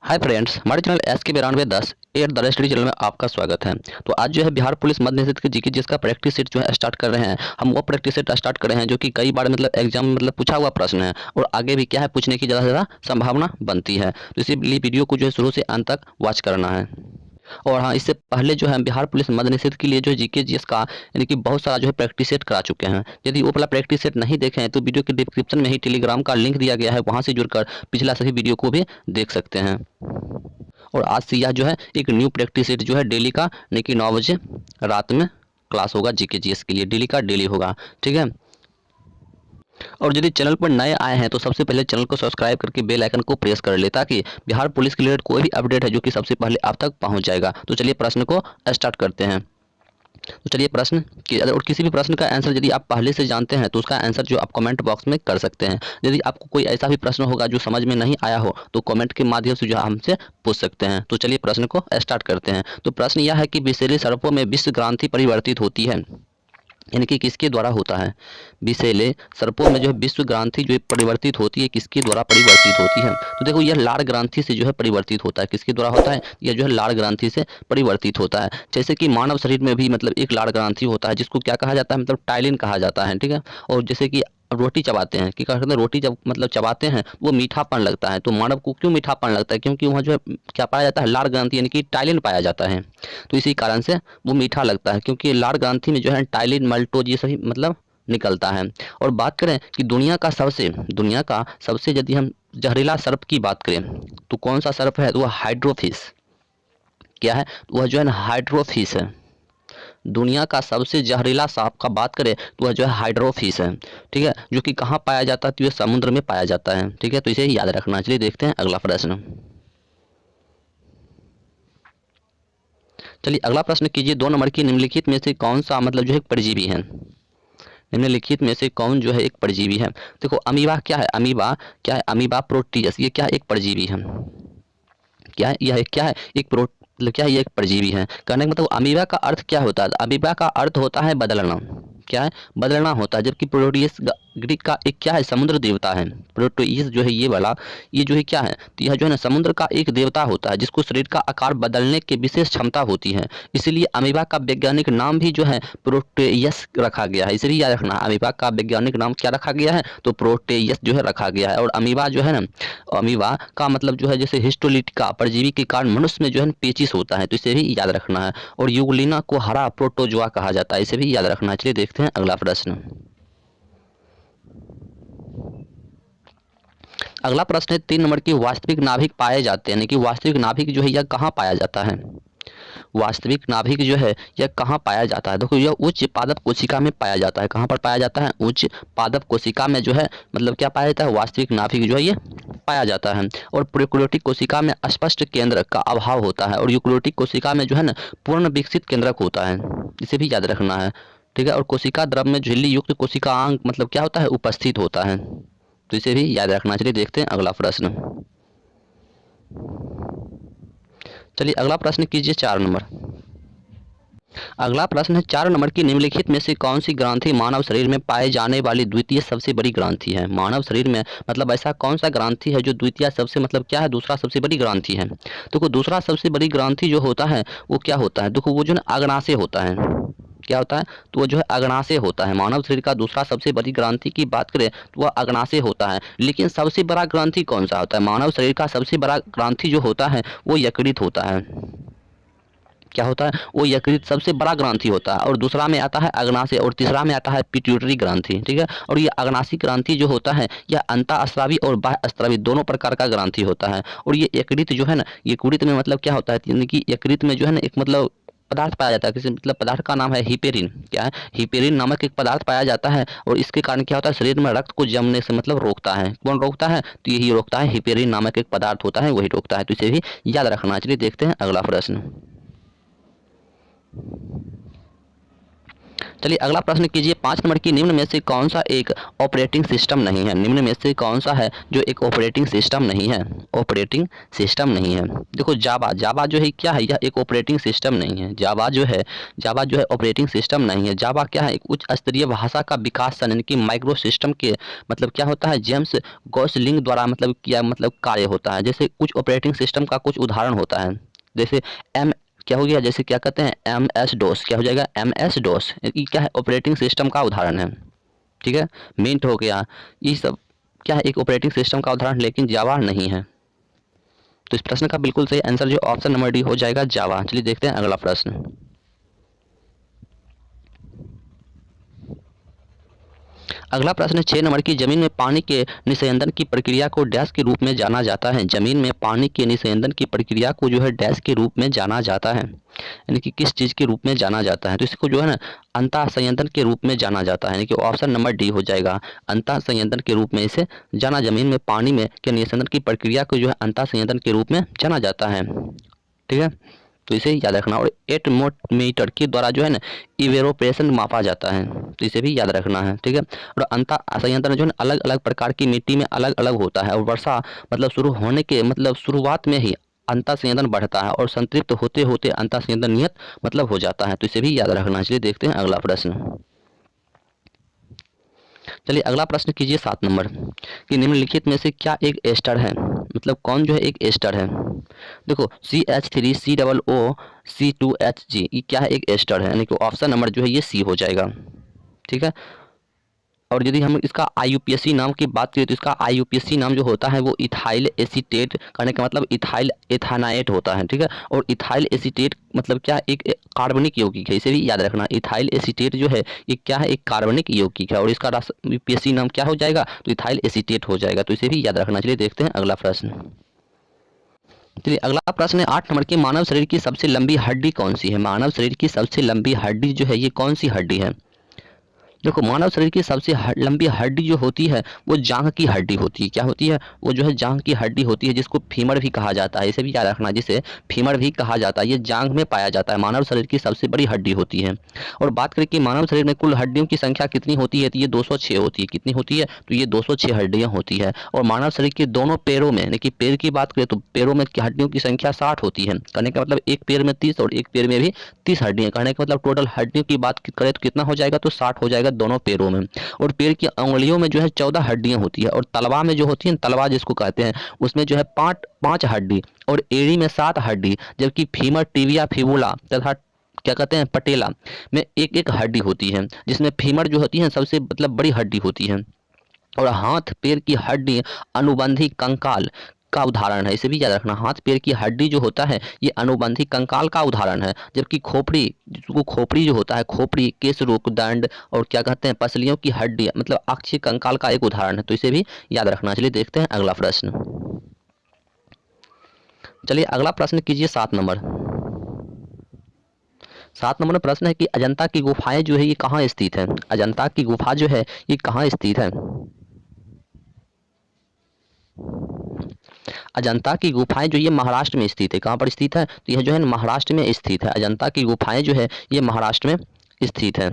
Hi friends, हमारे channel SK9210 at the study channel में आपका स्वागत है। तो आज जो है बिहार पुलिस मध्य निषेध के जीके जिसका प्रैक्टिस सेट जो है स्टार्ट कर रहे हैं। हम वो प्रैक्टिस सेट स्टार्ट कर रहे हैं जो कि कई बार एग्जाम में पूछा हुआ प्रश्न है और आगे भी क्या है पूछने की ज़्यादा से ज़्यादा संभावना बनती है। तो इसीलिए वीडियो को जो है शुरू से अंत तक वॉच करना है। और हाँ, इससे पहले जो है बिहार पुलिस मध्य निषेध के लिए जो जीके जीएस का यानी कि बहुत सारा जो है प्रैक्टिस सेट करा चुके हैं। यदि वो वाला प्रैक्टिस सेट नहीं देखे हैं तो वीडियो के डिस्क्रिप्शन में ही टेलीग्राम का लिंक दिया गया है, वहाँ से जुड़कर पिछला सभी वीडियो को भी देख सकते हैं। और आज से यह जो है एक न्यू प्रैक्टिस सेट जो है डेली का यानी कि 9 बजे रात में क्लास होगा जीके जीएस के लिए, डेली का डेली होगा। ठीक है। और यदि चैनल पर नए आए हैं तो सबसे पहले चैनल को सब्सक्राइब करके बेल आइकन को प्रेस कर ले ताकि बिहार पुलिस के रिलेटेड कोई भी अपडेट है जो कि सबसे पहले आप तक पहुंच जाएगा। तो चलिए प्रश्न को स्टार्ट करते हैं। तो चलिए प्रश्न कि और किसी भी प्रश्न का आंसर यदि आप पहले से जानते हैं तो उसका आंसर जो आप कमेंट बॉक्स में कर सकते हैं। यदि आपको कोई ऐसा भी प्रश्न होगा जो समझ में नहीं आया हो तो कमेंट के माध्यम से जो है हमसे पूछ सकते हैं। तो चलिए प्रश्न को स्टार्ट करते हैं। तो प्रश्न यह है कि विषैले सर्पों में विश्व ग्रांथि परिवर्तित होती है, यानी कि किसके द्वारा होता है। विषैले सर्पों में जो है विश्व ग्रांथि जो परिवर्तित होती है किसके द्वारा परिवर्तित होती है। तो देखो यह लाड़ ग्रांथि से जो है परिवर्तित होता है। किसके द्वारा होता है, यह जो है लाड़ ग्रांथि से परिवर्तित होता है। जैसे कि मानव शरीर में भी एक लाड़ ग्रांथि होता है जिसको क्या कहा जाता है, टाइलिन कहा जाता है। ठीक है। और जैसे कि रोटी चबाते हैं कि क्या कहते हैं, रोटी जब चबाते हैं वो मीठापन लगता है। तो मानव को क्यों मीठापन लगता है, क्योंकि वहाँ जो है क्या पाया जाता है, लाड़ ग्रंथि यानी कि टाइलिन पाया जाता है। तो इसी कारण से वो मीठा लगता है, क्योंकि लाड़ ग्रंथि में जो है टाइलिन मल्टोज ये सभी निकलता है। और बात करें कि दुनिया का सबसे यदि हम जहरीला सर्प की बात करें तो कौन सा सर्प है, तो वह हाइड्रोफिश क्या है, वह जो है ना हाइड्रोफिश है। दुनिया का सबसे जहरीला सांप का बात करें तो वह जो है हाइड्रोफिश है। ठीक है। जो कि कहाँ पाया जाता है, तो यह समुद्र में पाया जाता है। ठीक है। तो इसे याद रखना। चलिए देखते हैं अगला प्रश्न। चलिए अगला प्रश्न कीजिए, 2 नंबर की निम्नलिखित में से कौन सा जो है एक परजीवी है। निम्नलिखित में से कौन जो है एक परजीवी है। देखो अमीबा क्या है, अमीबा क्या है, अमीबा प्रोटीयस ये क्या है, एक परजीवी है। क्या है, यह क्या है, एक क्या है, ये एक परजीवी है। कहने का अमीबा का अर्थ क्या होता है, अमीबा का अर्थ होता है बदलना। क्या है, बदलना होता है। जबकि प्रोटियस ग्रीक का एक क्या है, समुद्र देवता है। प्रोटियस जो है ये वाला, ये जो है क्या है, तो यह जो है ना समुद्र का एक देवता होता है जिसको शरीर का आकार बदलने की विशेष क्षमता होती है। इसीलिए अमीबा का वैज्ञानिक नाम भी जो है प्रोटेयस रखा गया है। इसलिए याद रखना, अमीबा का वैज्ञानिक नाम क्या रखा गया है, तो प्रोटेयस जो है रखा गया है। और अमीबा जो है ना, अमीबा का जो है जैसे हिस्टोलिटिका परजीवी के कारण मनुष्य में जो है पेचिश होता है, तो इसे भी याद रखना है। और यूग्लिना को हरा प्रोटोजोआ कहा जाता है, इसे भी याद रखना है। चलिए देखते हैं अगला प्रश्न। अगला प्रश्न है 3 नंबर की, वास्तविक नाभिक पाए जाते हैं, यानी कि वास्तविक नाभिक जो है यह कहाँ पाया जाता है। वास्तविक नाभिक जो है यह कहाँ पाया जाता है। देखो यह उच्च पादप कोशिका में पाया जाता है। कहाँ पर पाया जाता है, उच्च पादप कोशिका में जो है क्या पाया जाता है, वास्तविक नाभिक जो है ये पाया जाता है। और प्रोक्लोटिक कोशिका में स्पष्ट केंद्रक का अभाव होता है। और यूक्लोटिक कोशिका में जो है ना पूर्ण विकसित केंद्रक होता है, इसे भी याद रखना है। ठीक है। और कोशिका द्रव में झिल्ली युक्त कोशिका अंग क्या होता है, उपस्थित होता है, तो इसे भी याद रखना। चलिए देखते हैं अगला प्रश्न। चलिए अगला प्रश्न कीजिए 4 नंबर। अगला प्रश्न है 4 नंबर की, निम्नलिखित में से कौन सी ग्रंथि मानव शरीर में पाए जाने वाली द्वितीय सबसे बड़ी ग्रंथि है। मानव शरीर में ऐसा कौन सा ग्रंथि है जो द्वितीय सबसे क्या है, दूसरा सबसे बड़ी ग्रंथि है। देखो दूसरा सबसे बड़ी ग्रंथि जो होता है वो क्या होता है, देखो वो जो है अग्नाशय होता है। क्या होता है, तो वो जो है अग्नाशय होता है। मानव शरीर का दूसरा सबसे बड़ी ग्रंथि की बात करें तो वह अग्नाशय होता है। लेकिन सबसे बड़ा ग्रंथि कौन सा होता है, मानव शरीर का सबसे बड़ा ग्रंथि जो होता है वो यकृत होता है। क्या होता है, वो यकृत सबसे बड़ा ग्रंथि होता है। और दूसरा में आता है अग्नाशय और तीसरा में आता है पिट्यूटरी ग्रंथि। ठीक है। और ये अग्नाशय ग्रंथि जो होता है यह अंतःस्रावी और बाह्यस्रावी दोनों प्रकार का ग्रंथि होता है। और ये यकृत जो है ना, यकृत में क्या होता है, यानी कि यकृत में जो है ना एक पदार्थ पाया जाता है। किसी पदार्थ का नाम है हिपेरिन। क्या है, हिपेरिन नामक एक पदार्थ पाया जाता है। और इसके कारण क्या होता है, शरीर में रक्त को जमने से रोकता है। कौन रोकता है, तो यही रोकता है, हिपेरिन नामक एक पदार्थ होता है वही रोकता है। तो इसे भी याद रखना। चलिए देखते हैं अगला प्रश्न। चलिए अगला प्रश्न कीजिए 5 नंबर की, निम्न में से कौन सा एक ऑपरेटिंग सिस्टम नहीं है? निम्न में से कौन सा है जो एक ऑपरेटिंग सिस्टम नहीं है? ऑपरेटिंग सिस्टम नहीं है। देखो जावा, जावा जो है क्या है, यह एक ऑपरेटिंग सिस्टम नहीं है। जावा जो है ऑपरेटिंग सिस्टम नहीं है। जावा क्या है, एक उच्च स्तरीय भाषा का विकास यानी कि माइक्रो सिस्टम के मतलब क्या होता है, जेम्स गॉसलिंग द्वारा मतलब किया मतलब कार्य होता है। जैसे कुछ ऑपरेटिंग सिस्टम का कुछ उदाहरण होता है, जैसे एम क्या हो गया, जैसे क्या कहते हैं एम एस डोस, क्या हो जाएगा एम एस डोस, ये क्या है ऑपरेटिंग सिस्टम का उदाहरण है। ठीक है, मिंट हो गया, ये सब क्या है एक ऑपरेटिंग सिस्टम का उदाहरण, लेकिन जावा नहीं है। तो इस प्रश्न का बिल्कुल सही आंसर जो ऑप्शन नंबर डी हो जाएगा, जावा। चलिए देखते हैं अगला प्रश्न। अगला प्रश्न 6 नंबर की, जमीन में पानी के निस्यंदन की प्रक्रिया को डैश के रूप में जाना जाता है? जमीन में पानी के निस्यंदन की प्रक्रिया को जो है डैश के रूप में जाना जाता है, यानी कि किस चीज़ के रूप में जाना जाता है? तो इसको जो है ना अंतः संयंत्रण के रूप में जाना जाता है, यानी कि ऑप्शन नंबर डी हो जाएगा, अंतः संयंत्रण के रूप में इसे जाना। जमीन में पानी में के निस्यंदन की प्रक्रिया को जो है अंतः संयंत्रण के रूप में जाना जाता है। ठीक है, तो इसे याद रखना। और एटमोमीटर के द्वारा जो है ना इवेपोरेशन मापा जाता है, तो इसे भी याद रखना है। ठीक है, और अंतः संयंत्रण जो है अलग अलग प्रकार की मिट्टी में अलग अलग होता है, और वर्षा मतलब शुरू होने के मतलब शुरुआत में ही अंतः संयंत्रण बढ़ता है और संतृप्त होते होते अंतः संयंत्रण नियत मतलब हो जाता है, तो इसे भी याद रखना। चलिए देखते हैं अगला प्रश्न। चलिए अगला प्रश्न कीजिए 7 नंबर कि निम्नलिखित में से क्या एक एस्टर है? मतलब कौन जो है एक एस्टर है? देखो CH3COO C2H G, ये क्या है एक एस्टर है, यानी कि ऑप्शन नंबर जो है ये सी हो जाएगा। ठीक है, और यदि हम इसका IUPAC नाम की बात करें तो इसका IUPAC नाम जो होता है वो इथाइल एसीटेट, कहने का मतलब इथाइल एथानाएट होता है। ठीक है, और इथाइल एसीटेट मतलब क्या, एक कार्बनिक यौगिक है, इसे भी याद रखना। इथाइल एसीटेट जो है ये क्या है, एक कार्बनिक यौगिक है, और इसका IUPAC नाम क्या हो जाएगा, तो इथाइल एसीटेट हो जाएगा, तो इसे भी याद रखना। चलिए देखते हैं अगला प्रश्न। चलिए अगला प्रश्न है 8 नंबर की, मानव शरीर की सबसे लंबी हड्डी कौन सी है? मानव शरीर की सबसे लंबी हड्डी जो है ये कौन सी हड्डी है? देखो मानव शरीर की सबसे लंबी हड्डी जो होती है वो जांघ की हड्डी होती है। क्या होती है, वो जो है जांघ की हड्डी होती है, जिसको फीमर भी कहा जाता है, इसे भी याद रखना, जिसे फीमर भी कहा जाता है। ये जांघ में पाया जाता है, मानव शरीर की सबसे बड़ी हड्डी होती है। और बात करें कि मानव शरीर में कुल हड्डियों की संख्या कितनी होती है, तो ये 206 होती है। कितनी होती है, तो ये 206 हड्डियां होती है। और मानव शरीर के दोनों पैरों में, यानी कि पैर की बात करें तो पैरों में हड्डियों की संख्या 60 होती है। कहने का मतलब एक पैर में 30 और एक पैर में भी 30 हड्डियां। कहने का मतलब टोटल हड्डियों की बात करें तो कितना हो जाएगा, तो 60 हो जाएगा दोनों पैरों में। और पैर की अंगुलियों में जो है 14 हड्डियां होती है, और तलवा में जो होती है, तलवा जिसको कहते हैं, उसमें जो है पांच पांच हड्डी, और एड़ी में 7 हड्डी, जबकि फीमर, टिबिया, फिबुला तथा क्या कहते हैं पटेला में एक एक हड्डी होती है, जिसमें फीमर जो होती है सबसे मतलब बड़ी हड्डी होती है। और हाथ पैर की हड्डी अनुबंधी कंकाल का उदाहरण है, इसे भी याद रखना। हाथ पैर की हड्डी जो होता है ये अनुबंधी कंकाल का उदाहरण है, जबकि खोपड़ी, जिसको खोपड़ी जो होता है, खोपड़ी, केसरूक, दंड और क्या कहते हैं पसलियों की हड्डी मतलब अक्षीय कंकाल का एक उदाहरण है, तो इसे भी याद रखना। चलिए देखते हैं अगला प्रश्न। चलिए अगला प्रश्न कीजिए 7 नंबर। 7 नंबर प्रश्न है कि अजंता की गुफाएं जो है ये कहाँ स्थित है? अजंता की गुफा जो है ये कहाँ स्थित है? अजंता की गुफाएं जो ये महाराष्ट्र में स्थित है। कहाँ पर स्थित है, तो यह जो है महाराष्ट्र में स्थित है। अजंता की गुफाएं जो है ये महाराष्ट्र में स्थित है।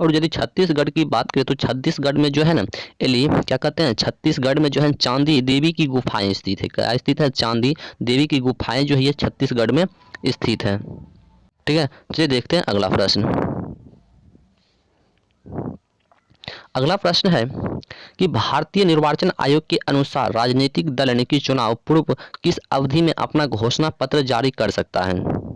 और यदि छत्तीसगढ़ की बात करें तो छत्तीसगढ़ में जो है ना एली क्या कहते हैं, छत्तीसगढ़ में जो है चांदी देवी की गुफाएं स्थित है। क्या स्थित है, चांदी देवी की गुफाएं जो है ये छत्तीसगढ़ में स्थित है। ठीक है, चलिए देखते हैं अगला प्रश्न। अगला प्रश्न है कि भारतीय निर्वाचन आयोग के अनुसार राजनीतिक दल यानी कि चुनाव पूर्व किस अवधि में अपना घोषणा पत्र जारी कर सकता है?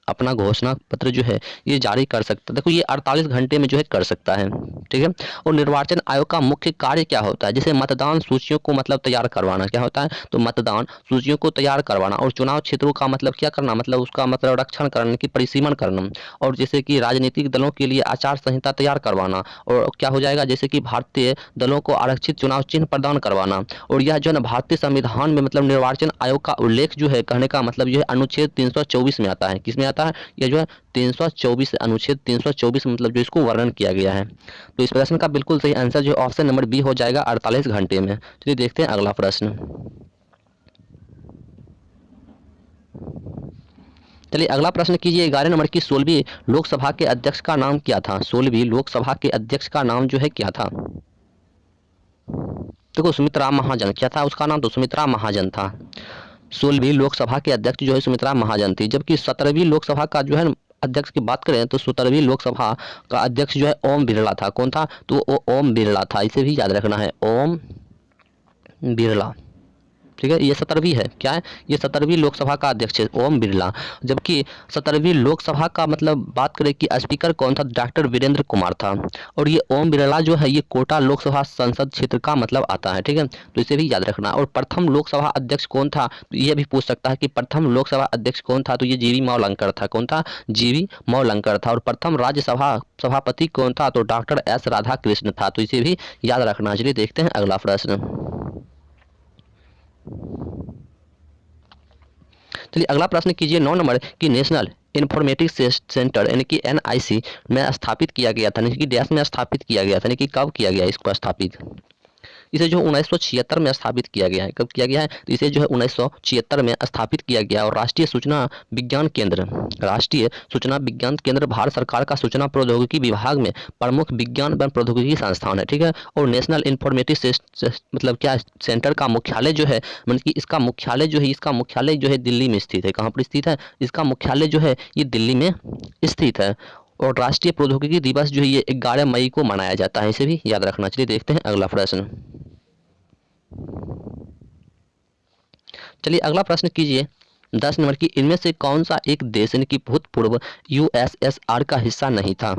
अपना घोषणा पत्र जो है ये जारी कर सकता है। देखो ये 48 घंटे में जो है कर सकता है। ठीक है, और निर्वाचन आयोग का मुख्य कार्य क्या होता है? जैसे मतदान सूचियों को मतलब तैयार करवाना, क्या होता है, तो मतदान सूचियों को तैयार करवाना, और चुनाव क्षेत्रों का मतलब क्या करना, मतलब उसका मतलब रक्षण करने की परिसीमन करना, और जैसे कि राजनीतिक दलों के लिए आचार संहिता तैयार करवाना, और क्या हो जाएगा, जैसे कि भारतीय दलों को आरक्षित चुनाव चिन्ह प्रदान करवाना। और यह जो है ना भारतीय संविधान में मतलब निर्वाचन आयोग का उल्लेख जो है, कहने का मतलब यह अनुच्छेद 324 में आता है। किसमें आता है, यह जो है 324 अनुच्छेद 324 मतलब जो इसको वर्णन किया गया है। तो इस प्रश्न का बिल्कुल सही आंसर जो ऑप्शन नंबर बी हो जाएगा, 48 घंटे में। चलिए देखते हैं अगला प्रश्न। चलिए अगला प्रश्न कीजिए। 11 नंबर की 16वीं लोकसभा के अध्यक्ष का नाम क्या था? 16वीं लोकसभा के अध्यक्ष का नाम जो है क्या था? देखो सुमित्रा महाजन। क्या था उसका नाम? तो सुमित्रा महाजन था। 16वीं लोकसभा के अध्यक्ष जो है सुमित्रा महाजन थी। जबकि 17वीं लोकसभा का जो है अध्यक्ष की बात करें तो 17वीं लोकसभा का अध्यक्ष जो है ओम बिरला था। कौन था? तो वो ओम बिरला था। इसे भी याद रखना है, ओम बिरला। ठीक है, ये 17वीं है। क्या है? ये 17वीं लोकसभा का अध्यक्ष है ओम बिरला। जबकि 17वीं लोकसभा का मतलब बात करें कि स्पीकर कौन था? डॉक्टर वीरेंद्र कुमार था। और ये ओम बिरला जो है ये कोटा लोकसभा संसद क्षेत्र का मतलब आता है। ठीक है, तो इसे भी याद रखना। और प्रथम लोकसभा अध्यक्ष कौन था? तो ये भी पूछ सकता है कि प्रथम लोकसभा अध्यक्ष कौन था? तो ये जीवी मौलंकर था। कौन था? जीवी मौलंकर था। और प्रथम राज्यसभा सभापति कौन था? तो डॉक्टर एस राधा कृष्ण था। तो इसे भी याद रखना। चलिए देखते हैं अगला प्रश्न। चलिए अगला प्रश्न कीजिए। 9 नंबर की नेशनल इंफॉर्मेटिक्स सेंटर यानी कि NIC में स्थापित किया गया था, यानी कि डैश में स्थापित किया गया था, यानी कि कब किया गया इसको स्थापित? इसे जो 1976 में स्थापित किया गया है। कब किया गया है? तो इसे जो है 1976 में स्थापित किया गया। और राष्ट्रीय सूचना विज्ञान केंद्र, राष्ट्रीय सूचना विज्ञान केंद्र भारत सरकार का सूचना प्रौद्योगिकी विभाग में प्रमुख विज्ञान व प्रौद्योगिकी संस्थान है। ठीक है, और नेशनल इंफॉर्मेटिक्स मतलब क्या सेंटर का मुख्यालय जो है, मतलब कि इसका मुख्यालय जो है, इसका मुख्यालय जो है दिल्ली में स्थित है। कहाँ पर स्थित है? इसका मुख्यालय जो है ये दिल्ली में स्थित है। और राष्ट्रीय प्रौद्योगिकी दिवस जो है ये 11 मई को मनाया जाता है। इसे भी याद रखना। चलिए देखते हैं अगला प्रश्न। चलिए अगला प्रश्न कीजिए। 10 नंबर की इनमें से कौन सा एक देश यानी कि भूतपूर्व USSR का हिस्सा नहीं था?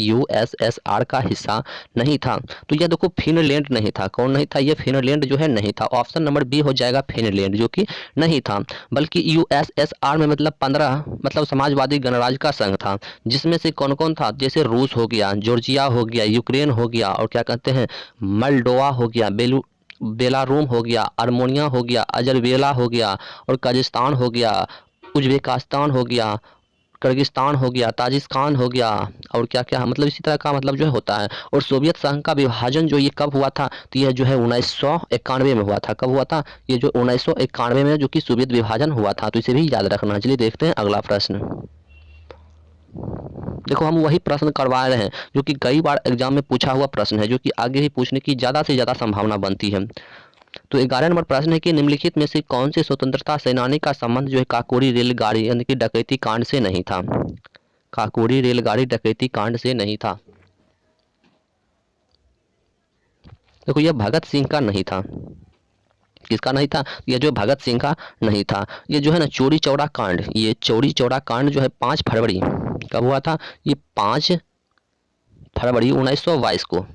USSR का हिस्सा नहीं था। तो यह देखो फिनलैंड नहीं था। कौन नहीं था? ये फिनलैंड जो है नहीं था। ऑप्शन नंबर बी हो जाएगा फिनलैंड, जो कि नहीं था। बल्कि USSR में मतलब 15 मतलब समाजवादी गणराज्य का संघ था। जिसमें से कौन कौन था? जैसे रूस हो गया, जॉर्जिया हो गया, यूक्रेन हो गया, और क्या कहते हैं मोल्डोवा हो गया, बेलारूम हो गया, आर्मेनिया हो गया, अजरबेला हो गया, और कजाकिस्तान हो गया, उज्बेकिस्तान हो गया, किर्गिस्तान हो गया, ताजिकिस्तान हो गया, और क्या क्या मतलब इसी तरह का मतलब जो है होता है। और सोवियत संघ का विभाजन जो ये कब हुआ था? तो यह जो है 1991 में हुआ था। कब हुआ था? ये जो 1991 में जो कि सोवियत विभाजन हुआ था। तो इसे भी याद रखना। चलिए देखते हैं अगला प्रश्न। देखो हम वही प्रश्न करवा रहे हैं जो कि कई बार एग्जाम में पूछा हुआ प्रश्न है, जो कि आगे भी पूछने की ज़्यादा से ज़्यादा संभावना बनती है। तो 11 नंबर प्रश्न है कि निम्नलिखित में से कौन से स्वतंत्रता सेनानी का संबंध जो है काकोरी रेलगाड़ी यानी कि डकैती कांड से नहीं था? काकोरी रेलगाड़ी डकैती कांड से नहीं था। देखो यह भगत सिंह का नहीं था। किसका नहीं था? यह जो भगत सिंह का नहीं था। ये जो है ना चौरी चौरा कांड, ये चौरी चौरा कांड जो है 5 फरवरी कब हुआ था? ये 5 फरवरी 1922 को।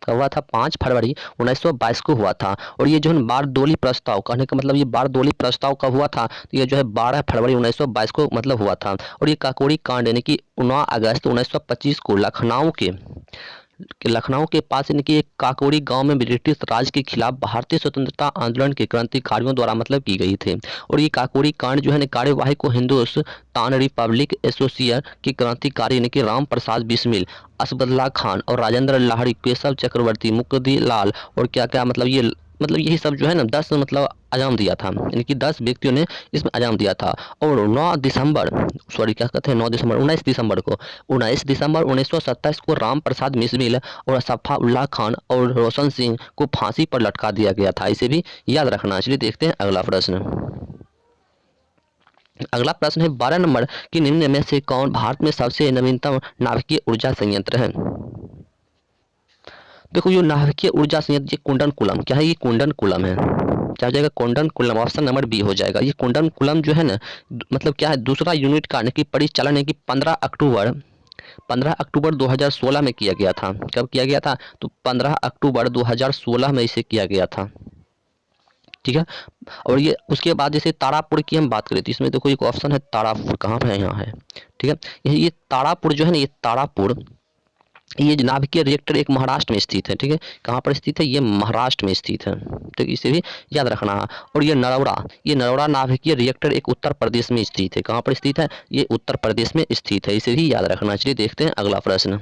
कब हुआ था? 5 फरवरी 1922 को हुआ था। और ये जो है बारदोली प्रस्ताव, कहने का मतलब ये बारदोली प्रस्ताव कब हुआ था? तो ये जो है 12 फरवरी 1922 को मतलब हुआ था। और ये काकोरी कांड यानी कि 9 अगस्त 1925 को लखनऊ के पास यानी कि एक काकोरी गांव में ब्रिटिश राज के खिलाफ भारतीय स्वतंत्रता आंदोलन के क्रांतिकारियों द्वारा मतलब की गई थी। और ये काकोरी कांड जो है ना कार्यवाही को हिंदुस्तान रिपब्लिक एसोसिएशन के क्रांतिकारी यानी कि राम प्रसाद बिस्मिल, असफदुल्ला खान और राजेंद्र लाहिड़ी, केशव चक्रवर्ती, मुक्ति लाल और क्या क्या मतलब ये मतलब यही सब जो है ना 10 मतलब अंजाम दिया था, यानी कि 10 व्यक्तियों ने इसमें अंजाम दिया था। और 19 दिसंबर को 1927 को राम प्रसाद बिस्मिल और सफाउल्लाह खान और रोशन सिंह को फांसी पर लटका दिया गया था। इसे भी याद रखना। चलिए देखते हैं अगला प्रश्न। अगला प्रश्न है 12 नंबर कि निम्न में से कौन भारत में सबसे नवीनतम नाभिकीय ऊर्जा संयंत्र है? देखो ये नाभिकीय ऊर्जा संयंत्र ये कुंडनकुलम, क्या है? ये कुंडनकुलम है। क्या हो जाएगा? कुंडनकुलम। ऑप्शन नंबर बी हो जाएगा। ये कुंडनकुलम जो है ना मतलब क्या है? दूसरा यूनिट का की परिचालन है कि 15 अक्टूबर 2016 में किया गया था। कब किया गया था? तो 15 अक्टूबर 2016 में इसे किया गया था। ठीक है, और ये उसके बाद जैसे तारापुर की हम बात करें तो इसमें देखो एक ऑप्शन है तारापुर, कहाँ पे है? यहाँ है। ठीक है, ये तारापुर जो है ना, ये तारापुर ये नाभिकीय रिएक्टर एक महाराष्ट्र में स्थित है। ठीक है, कहाँ पर स्थित है? ये महाराष्ट्र में स्थित है। तो इसे भी याद रखना। और ये नरोड़ा नाभिकीय रिएक्टर एक उत्तर प्रदेश में स्थित है। कहाँ पर स्थित है? ये उत्तर प्रदेश में स्थित है। इसे भी याद रखना। चलिए देखते हैं अगला प्रश्न।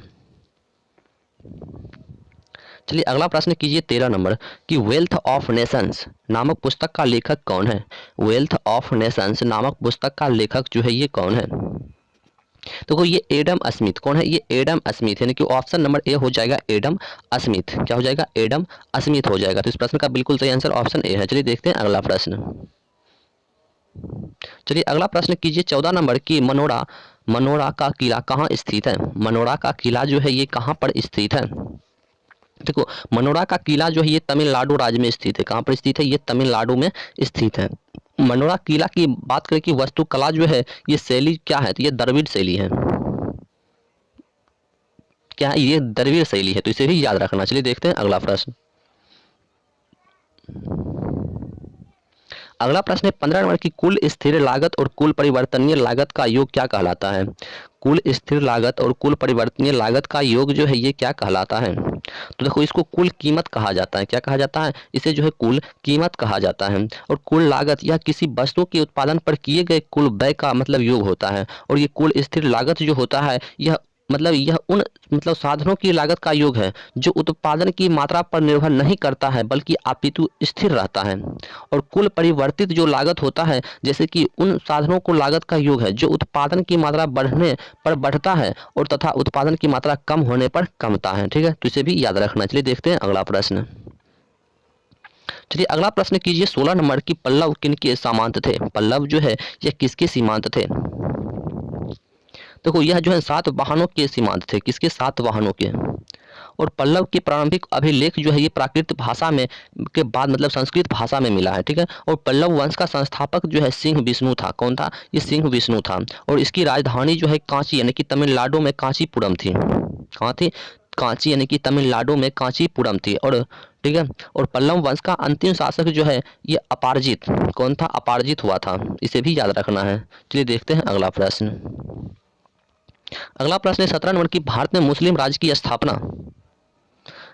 चलिए अगला प्रश्न कीजिए 13 नंबर कि वेल्थ ऑफ नेशंस नामक पुस्तक का लेखक कौन है। वेल्थ ऑफ नेशंस नामक पुस्तक का लेखक जो है ये कौन है। तो ये एडम स्मिथ। कौन है ये? एडम स्मिथ, यानी कि ऑप्शन नंबर ए हो जाएगा एडम स्मिथ। क्या हो जाएगा? एडम स्मिथ हो जाएगा। तो इस प्रश्न का बिल्कुल सही आंसर ऑप्शन ए है। चलिए देखते हैं अगला प्रश्न। चलिए अगला प्रश्न कीजिए 14 नंबर की मनोरा मनोरा का किला कहाँ स्थित है। मनोरा का किला जो है ये कहाँ पर स्थित है। देखो मनोरा का किला जो है ये तमिलनाडु राज्य में स्थित है। कहाँ पर स्थित है? ये तमिलनाडु में स्थित है। मनोरा किला की बात करें कि वास्तुकला जो है ये शैली क्या है, तो ये द्रविड़ शैली है। क्या है? ये द्रविड़ शैली है, तो इसे भी याद रखना। चलिए देखते हैं अगला प्रश्न। अगला प्रश्न है 15 नंबर की कुल स्थिर लागत और कुल परिवर्तनीय लागत का योग क्या कहलाता है। कुल स्थिर लागत और कुल परिवर्तनीय लागत का योग जो है ये क्या कहलाता है। तो देखो इसको कुल कीमत कहा जाता है। क्या कहा जाता है? इसे जो है कुल कीमत कहा जाता है। और कुल लागत यह किसी वस्तु के उत्पादन पर किए गए कुल व्यय का मतलब योग होता है। और ये कुल स्थिर लागत जो होता है यह उन साधनों की लागत का योग है जो उत्पादन की मात्रा पर निर्भर नहीं करता है बल्कि अपितु स्थिर रहता है। और कुल परिवर्तित जो लागत होता है जैसे कि उन साधनों को लागत का योग है जो उत्पादन की मात्रा बढ़ने पर बढ़ता है और तथा उत्पादन की मात्रा कम होने पर कमता है। ठीक है, तो इसे भी याद रखना। चलिए देखते हैं अगला प्रश्न। चलिए अगला प्रश्न कीजिए 16 नंबर की पल्लव किनके सीमांत थे। पल्लव जो है यह किसके सीमांत थे। देखो यह जो है 7 वाहनों के सीमांत थे। किसके? 7 वाहनों के। और पल्लव के प्रारंभिक अभिलेख जो है ये प्राकृत भाषा में के बाद संस्कृत भाषा में मिला है। ठीक है, और पल्लव वंश का संस्थापक जो है सिंह विष्णु था। कौन था? ये सिंह विष्णु था। और इसकी राजधानी जो है कांची यानी कि तमिलनाडु में कांचीपुरम थी। कहाँ थी? कांची यानी कि तमिलनाडु में कांचीपुरम थी। और ठीक है, और पल्लव वंश का अंतिम शासक जो है ये अपारजित। कौन था? अपारजित हुआ था। इसे भी याद रखना है। चलिए देखते हैं अगला प्रश्न। अगला प्रश्न है 17 नंबर की भारत में मुस्लिम राज्य की स्थापना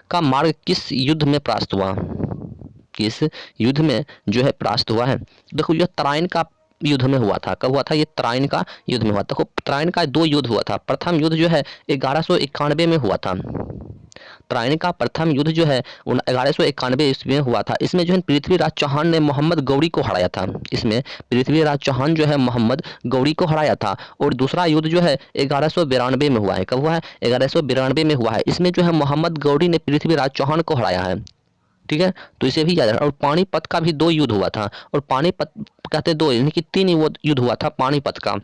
का मार्ग किस युद्ध में परास्त हुआ। किस युद्ध में जो है परास्त हुआ है। देखो यह तराइन का युद्ध में हुआ था। कब हुआ था? ये तराइन का युद्ध में हुआ था। देखो तराइन का 2 युद्ध हुआ था। प्रथम युद्ध जो है 1191 में हुआ था। तराइन का प्रथम युद्ध जो है 1191 ईस्वी में हुआ था। इसमें जो है पृथ्वीराज चौहान ने मोहम्मद गौरी को हराया था। इसमें पृथ्वीराज चौहान जो है मोहम्मद गौरी को हराया था। और दूसरा युद्ध जो है 1192 में हुआ है। कब हुआ है? 1192 में हुआ है। इसमें जो है मोहम्मद गौरी ने पृथ्वीराज चौहान को हराया है। ठीक है, तो इसे भी याद रखना। और पानीपत का भी 2 युद्ध हुआ था। और पानीपत कहते 2 यानी कि 3 युद्ध हुआ था पानीपत का।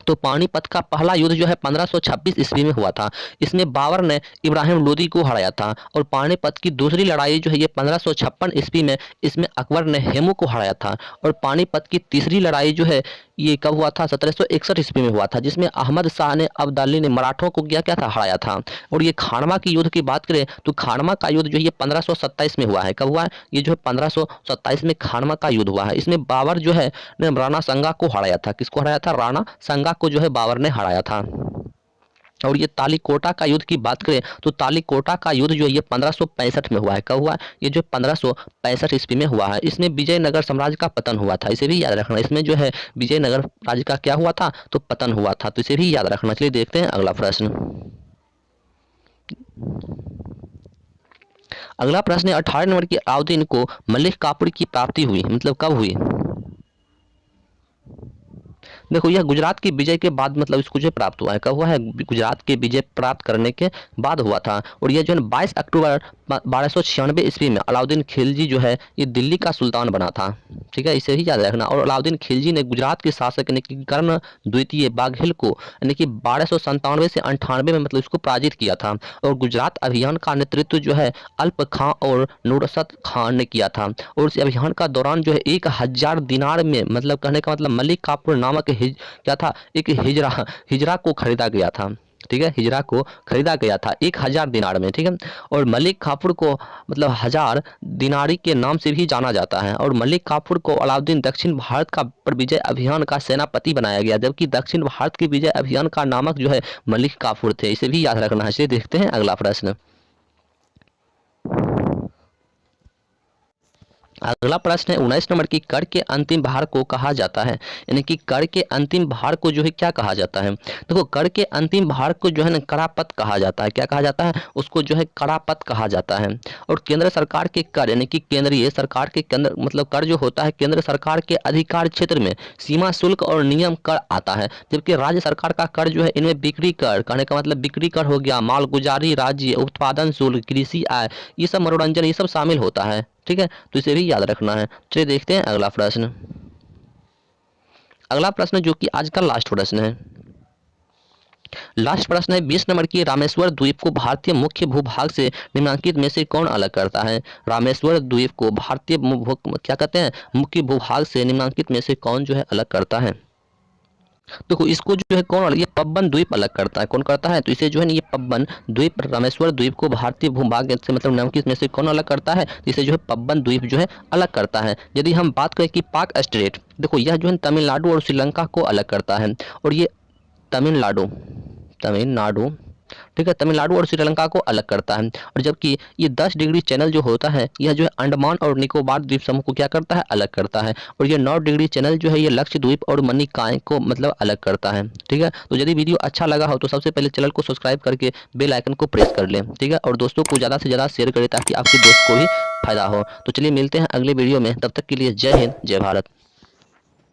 तो पानीपत का पहला युद्ध जो है 1526 ईस्वी में हुआ था। इसमें बाबर ने इब्राहिम लोदी को हराया था। और पानीपत की दूसरी लड़ाई जो है ये 1556 ईस्वी में, इसमें अकबर ने हेमू को हराया था। और पानीपत की तीसरी लड़ाई जो है ये कब हुआ था? 1761 ईस्वी में हुआ था, जिसमें अहमद शाह ने अब्दाली ने मराठों को क्या था? हराया था। और ये खानवा की युद्ध की बात करें तो खानवा का युद्ध जो है 1527 में हुआ है। कब हुआ है? ये जो है 1527 में खानवा का युद्ध हुआ है। इसमें बाबर जो है ने राणा संगा को हराया था। किसको हराया था? राणा संगा को जो है बाबर ने हराया था। और ये तालीकोटा का युद्ध की बात करें तो तालीकोटा का युद्ध जो है ये 1565 में हुआ है। कब हुआ है? ये जो 1565 ईस्वी में हुआ है। इसमें विजयनगर साम्राज्य का पतन हुआ था। इसे भी याद रखना। इसमें जो है विजयनगर राज्य का क्या हुआ था? तो पतन हुआ था। तो इसे भी याद रखना। चलिए देखते हैं अगला प्रश्न। अगला प्रश्न है 18 नंबर की अलाउद्दीन को मलिक काफूर की प्राप्ति हुई, मतलब कब हुई। देखो यह गुजरात की विजय के बाद इसको जो प्राप्त हुआ है। कब हुआ है? गुजरात के विजय प्राप्त करने के बाद हुआ था। और यह जो है 22 अक्टूबर 1296 ईस्वी में अलाउद्दीन खिलजी जो है ये दिल्ली का सुल्तान बना था। ठीक है, इसे ही याद रखना। और अलाउद्दीन खिलजी ने गुजरात के शासक यानी कि कर्ण द्वितीय बाघेल को यानी कि 1297 से 98 में इसको पराजित किया था। और गुजरात अभियान का नेतृत्व जो है अल्प खां और नुरसत खान ने किया था। और इस अभियान का दौरान जो है 1000 दिनार में कहने का मलिक काफूर नामक क्या था? एक हिजरा को खरीदा गया था। ठीक है, हिजरा को खरीदा गया था 1000 दिनार में। ठीक है, और मलिक काफूर को 1000 दिनारी के नाम से भी जाना जाता है। और मलिक काफूर को अलाउद्दीन दक्षिण भारत का पर विजय अभियान का सेनापति बनाया गया, जबकि दक्षिण भारत के विजय अभियान का नामक जो है मलिक काफूर थे। इसे भी याद रखना है। चलिए देखते हैं अगला प्रश्न। अगला प्रश्न है 19 नंबर की, कर के अंतिम भार को कहा जाता है, यानी कि कर के अंतिम भार को जो है क्या कहा जाता है। देखो कर के अंतिम भार को जो है ना करापत कहा जाता है। क्या कहा जाता है? उसको जो है करापत कहा जाता है। और केंद्र सरकार के कर यानी कि केंद्रीय सरकार के केंद्र मतलब कर जो होता है केंद्र सरकार के अधिकार क्षेत्र में सीमा शुल्क और नियम कर आता है, जबकि राज्य सरकार का कर जो है इनमें बिक्री कर, कहने का मतलब बिक्री कर हो गया, मालगुजारी राज्य, उत्पादन शुल्क, कृषि आय, ये सब मनोरंजन ये सब शामिल होता है। ठीक है, तो इसे भी याद रखना है। चलिए देखते हैं अगला प्रश्न। अगला प्रश्न जो कि आज का लास्ट प्रश्न है। लास्ट प्रश्न है 20 नंबर की, रामेश्वर द्वीप को भारतीय मुख्य भूभाग से निम्नलिखित में से कौन अलग करता है। रामेश्वर द्वीप को भारतीय क्या कहते हैं मुख्य भूभाग से निम्नलिखित में से कौन जो है अलग करता है। देखो इसको जो है कौन अलग, ये पब्बन द्वीप अलग करता है। कौन करता है? तो इसे जो है ना ये पब्बन द्वीप रामेश्वर द्वीप को भारतीय भूभाग से मतलब निम्नलिखित में से कौन अलग करता है, तो इसे जो है पब्बन द्वीप जो है अलग करता है। यदि हम बात करें कि पाक स्ट्रेट, देखो यह जो है तमिलनाडु और श्रीलंका को अलग करता है। और ये तमिलनाडु तमिलनाडु ठीक है, तमिलनाडु और श्रीलंका को अलग करता है। और जबकि ये 10 डिग्री चैनल जो होता है यह जो है अंडमान और निकोबार द्वीप समूह को क्या करता है? अलग करता है। और ये 9 डिग्री चैनल जो है ये लक्षद्वीप और मणिकाय को मतलब अलग करता है। ठीक है, तो यदि वीडियो अच्छा लगा हो तो सबसे पहले चैनल को सब्सक्राइब करके बेल आइकन को प्रेस कर लें। ठीक है, और दोस्तों को ज़्यादा से ज़्यादा शेयर करें ताकि आपके दोस्त को भी फायदा हो। तो चलिए मिलते हैं अगले वीडियो में, तब तक के लिए जय हिंद जय भारत।